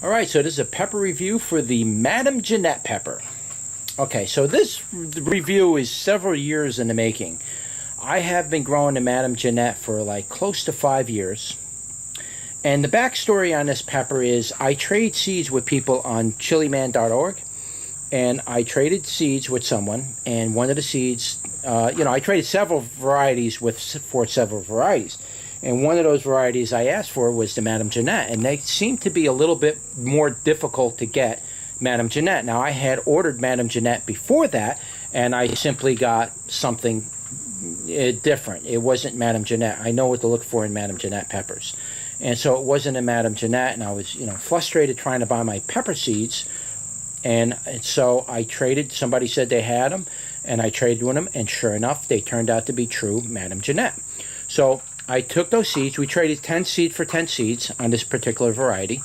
Alright, so this is a pepper review for the Madame Jeanette pepper. Okay, so this review is several years in the making. I have been growing the Madame Jeanette for like close to 5 years. And the backstory on this pepper is I trade seeds with people on chiliman.org. And I traded seeds with someone, and one of the seeds, I traded several varieties for several varieties. And one of those varieties I asked for was the Madame Jeanette, and they seemed to be a little bit more difficult to get Madame Jeanette. Now, I had ordered Madame Jeanette before that, and I simply got something different. It wasn't Madame Jeanette. I know what to look for in Madame Jeanette peppers. And so it wasn't a Madame Jeanette, and I was, frustrated trying to buy my pepper seeds. And so I traded. Somebody said they had them, and I traded with them, and sure enough, they turned out to be true Madame Jeanette. So I took those seeds. We traded 10 seed for 10 seeds on this particular variety,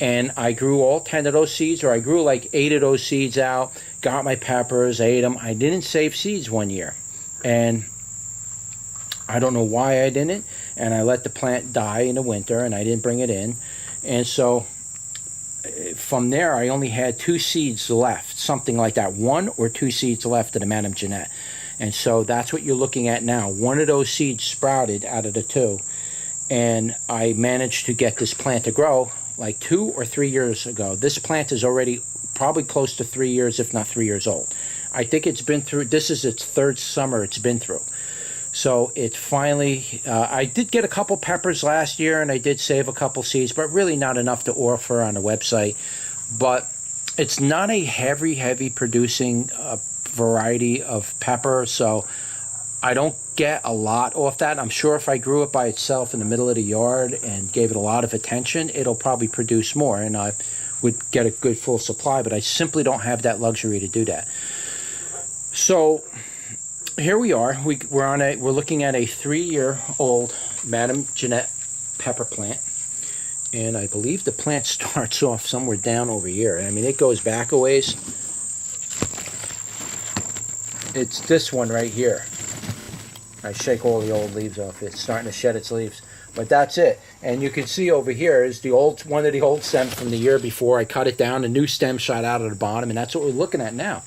and I grew all 10 of those seeds, or I grew like 8 of those seeds out, got my peppers, ate them. I didn't save seeds one year, and I don't know why I didn't, and I let the plant die in the winter, and I didn't bring it in. And so from there, I only had 2 seeds left, something like that, 1 or 2 seeds left of the Madame Jeanette. And so that's what you're looking at now. One of those seeds sprouted out of the 2, and I managed to get this plant to grow like 2 or 3 years ago. This plant is already probably close to 3 years, if not 3 years old. I think it's been through, this is its 3rd summer it's been through. So it finally, I did get a couple peppers last year, and I did save a couple seeds, but really not enough to offer on the website. But it's not a heavy producing variety of pepper, so I don't get a lot off that. I'm sure if I grew it by itself in the middle of the yard and gave it a lot of attention, it'll probably produce more, and I would get a good full supply, but I simply don't have that luxury to do that. So here we are. We're looking at a 3-year-old Madame Jeanette pepper plant, and I believe the plant starts off somewhere down over here. I mean, it goes back a ways. It's this one right here. I shake all the old leaves off. It's starting to shed its leaves, but that's it. And you can see over here is one of the old stems from the year before. I cut it down. A new stem shot out of the bottom, and that's what we're looking at now.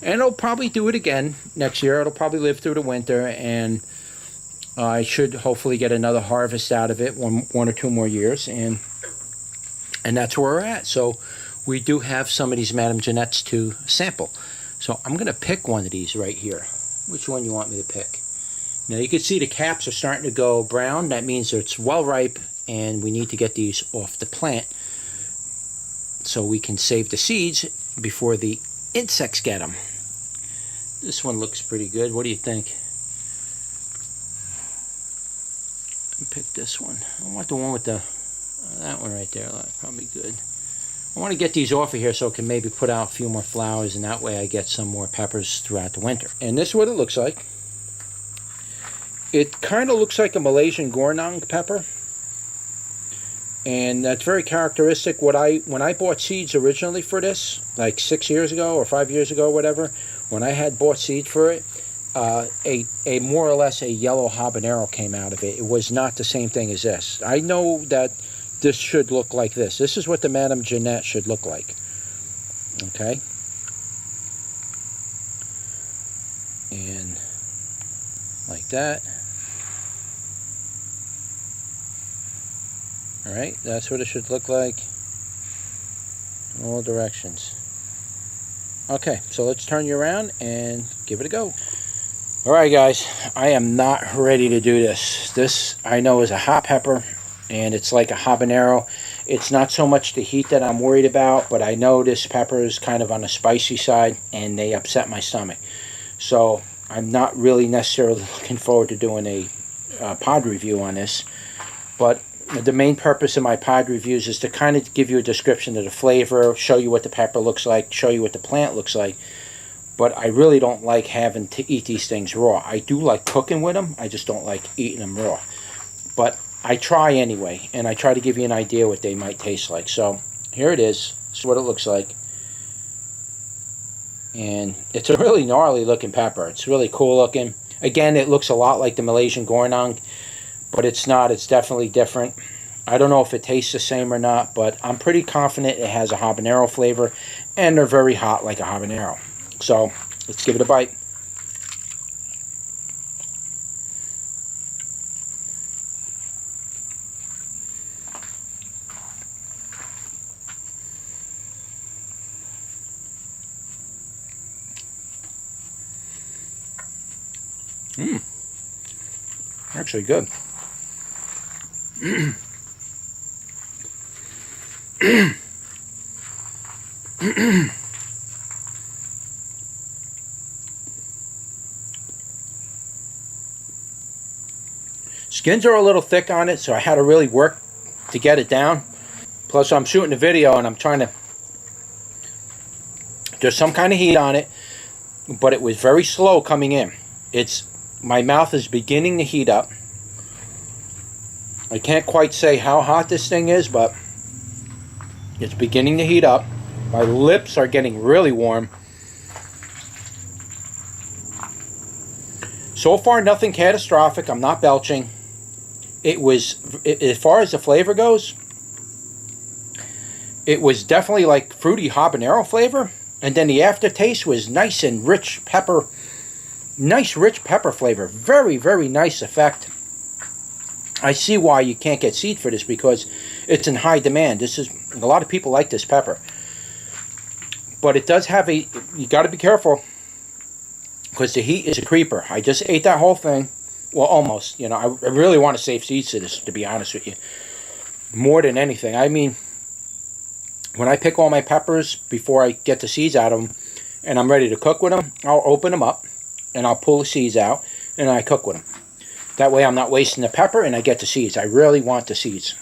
And it'll probably do it again next year. It'll probably live through the winter, and I should hopefully get another harvest out of it, one or 2 more years, and that's where we're at. So we do have some of these Madame Jeanettes to sample. So I'm going to pick one of these right here. Which one you want me to pick? Now you can see the caps are starting to go brown. That means it's well ripe, and we need to get these off the plant so we can save the seeds before the insects get them. This one looks pretty good. What do you think? Pick this one. I want the one with that one right there. That's probably good. I want to get these off of here so I can maybe put out a few more flowers, and that way I get some more peppers throughout the winter. And this is what it looks like. It kind of looks like a Malaysian Gornang pepper, and that's very characteristic. When I bought seeds originally for this, like 6 years ago or 5 years ago, whatever, when I had bought seeds for it, a more or less a yellow habanero came out of it. It was not the same thing as this. I know that this should look like this. This is what the Madame Jeanette should look like. Okay? And like that. Alright, that's what it should look like in all directions. Okay, so let's turn you around and give it a go. Alright guys, I am not ready to do this. This I know is a hot pepper, and it's like a habanero. It's not so much the heat that I'm worried about, but I know this pepper is kind of on the spicy side, and they upset my stomach. So I'm not really necessarily looking forward to doing a pod review on this, but the main purpose of my pod reviews is to kind of give you a description of the flavor, show you what the pepper looks like, show you what the plant looks like. But I really don't like having to eat these things raw. I do like cooking with them. I just don't like eating them raw. But I try anyway, and I try to give you an idea what they might taste like. So here it is. This is what it looks like. And it's a really gnarly looking pepper. It's really cool looking. Again, it looks a lot like the Malaysian Gornang, but it's not. It's definitely different. I don't know if it tastes the same or not, but I'm pretty confident it has a habanero flavor, and they're very hot like a habanero. So let's give it a bite. Actually good. Skins are a little thick on it, so I had to really work to get it down. Plus, I'm shooting a video and I'm trying to... There's some kind of heat on it, but it was very slow coming in. My mouth is beginning to heat up. I can't quite say how hot this thing is, but it's beginning to heat up. My lips are getting really warm. So far, nothing catastrophic. I'm not belching. As far as the flavor goes, it was definitely like fruity habanero flavor. And then the aftertaste was nice and rich pepper. Nice rich pepper flavor. Very, very nice effect. I see why you can't get seed for this, because it's in high demand. A lot of people like this pepper. But it does have you got to be careful, because the heat is a creeper. I just ate that whole thing. Well, almost. I really want to save seeds to this, to be honest with you. More than anything. I mean, when I pick all my peppers before I get the seeds out of them, and I'm ready to cook with them, I'll open them up, and I'll pull the seeds out, and I cook with them. That way I'm not wasting the pepper, and I get the seeds. I really want the seeds.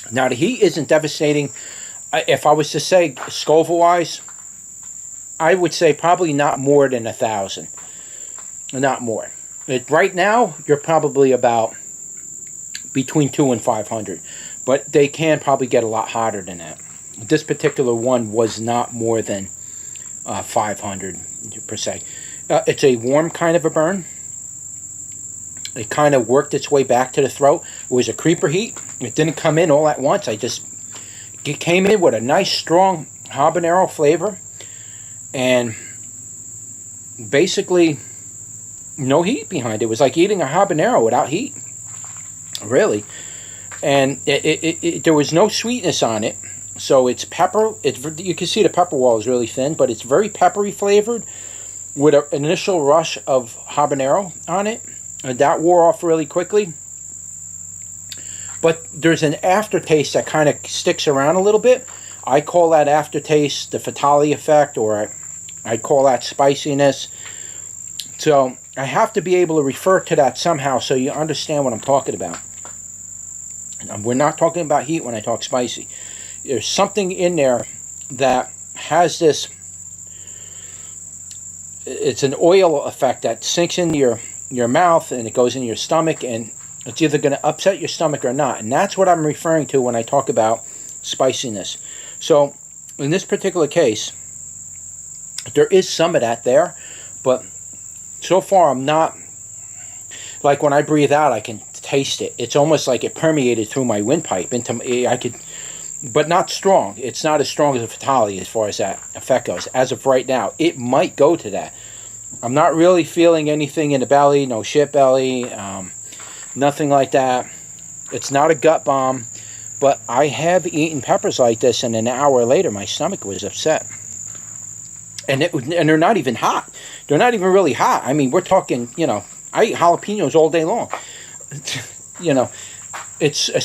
Now, the heat isn't devastating. If I was to say Scoville-wise, I would say probably not more than 1,000. Not more. Right now, you're probably about between 200 and 500. But they can probably get a lot hotter than that. This particular one was not more than 500 per se. It's a warm kind of a burn. It kind of worked its way back to the throat. It was a creeper heat. It didn't come in all at once. It came in with a nice strong habanero flavor. And basically no heat behind it. It was like eating a habanero without heat. Really. And there was no sweetness on it. So it's pepper. You can see the pepper wall is really thin, but it's very peppery flavored with an initial rush of habanero on it. And that wore off really quickly. But there's an aftertaste that kind of sticks around a little bit. I call that aftertaste the fatale effect, or I call that spiciness. So I have to be able to refer to that somehow so you understand what I'm talking about. We're not talking about heat when I talk spicy. There's something in there that has this... It's an oil effect that sinks into your mouth and it goes in your stomach, and it's either going to upset your stomach or not. And that's what I'm referring to when I talk about spiciness. So in this particular case, there is some of that there, but so far I'm not... Like when I breathe out, I can taste it. It's almost like it permeated through my windpipe but not strong. It's not as strong as a fatale as far as that effect goes. As of right now, it might go to that. I'm not really feeling anything in the belly, no shit belly, nothing like that. It's not a gut bomb, but I have eaten peppers like this, and an hour later, my stomach was upset. And they're not even hot. They're not even really hot. I mean, we're talking, I eat jalapenos all day long. There's a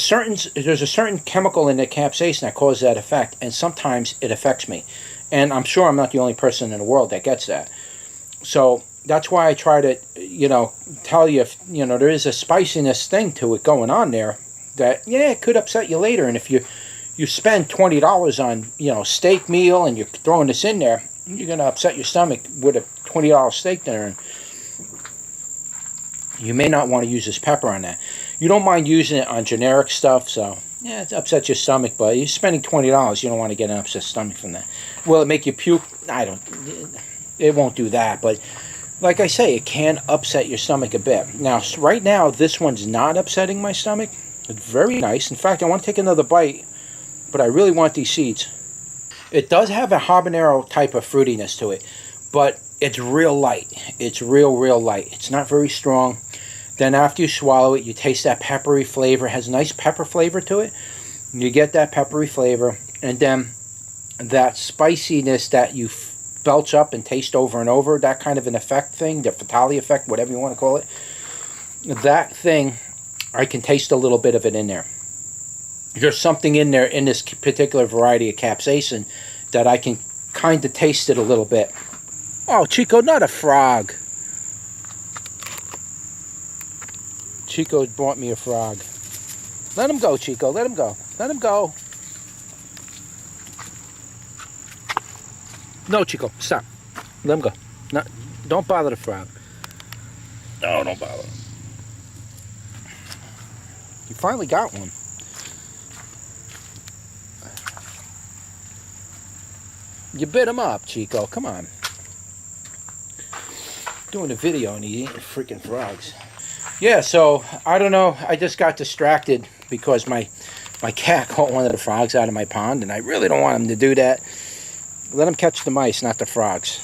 certain chemical in the capsaicin that causes that effect, and sometimes it affects me. And I'm sure I'm not the only person in the world that gets that. So that's why I try to, tell you if, there is a spiciness thing to it going on there that, it could upset you later. And if you spend $20 on, steak meal, and you're throwing this in there, you're going to upset your stomach with a $20 steak dinner. And you may not want to use this pepper on that. You don't mind using it on generic stuff, so it upsets your stomach, but you're spending $20. You don't want to get an upset stomach from that. Will it make you puke? It won't do that, but like I say, it can upset your stomach a bit. Now, right now, this one's not upsetting my stomach. It's very nice. In fact, I want to take another bite, but I really want these seeds. It does have a habanero type of fruitiness to it, but it's real light. It's real light. It's not very strong. Then after you swallow it, you taste that peppery flavor. It has a nice pepper flavor to it. You get that peppery flavor, and then that spiciness that you belch up and taste over and over, that kind of an effect thing, the fatale effect, whatever you want to call it. That thing, I can taste a little bit of it in there. There's something in there in this particular variety of capsaicin that I can kind of taste it a little bit. Oh, Chico, not a frog. Chico bought me a frog. Let him go, Chico. Let him go. Let him go. No, Chico, stop. Let him go. No, don't bother the frog. No, don't bother him. You finally got one. You bit him up, Chico. Come on. Doing a video and he eating freaking frogs. Yeah, so I don't know. I just got distracted because my cat caught one of the frogs out of my pond, and I really don't want him to do that. Let him catch the mice, not the frogs.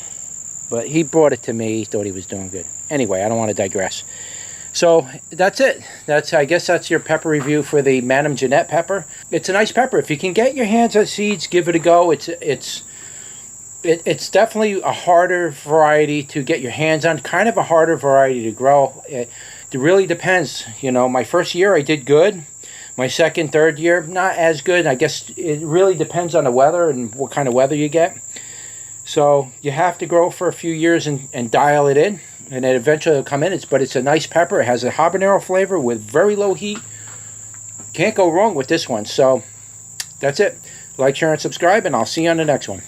But he brought it to me. He thought he was doing good. Anyway, I don't want to digress. So that's it. I guess that's your pepper review for the Madame Jeanette pepper. It's a nice pepper. If you can get your hands on seeds, give it a go. It's definitely a harder variety to get your hands on. Kind of a harder variety to grow. It really depends. You know, my first year I did good. My second, third year, not as good. I guess it really depends on the weather and what kind of weather you get. So you have to grow for a few years and dial it in. And then eventually it'll come in. But it's a nice pepper. It has a habanero flavor with very low heat. Can't go wrong with this one. So that's it. Like, share, and subscribe, and I'll see you on the next one.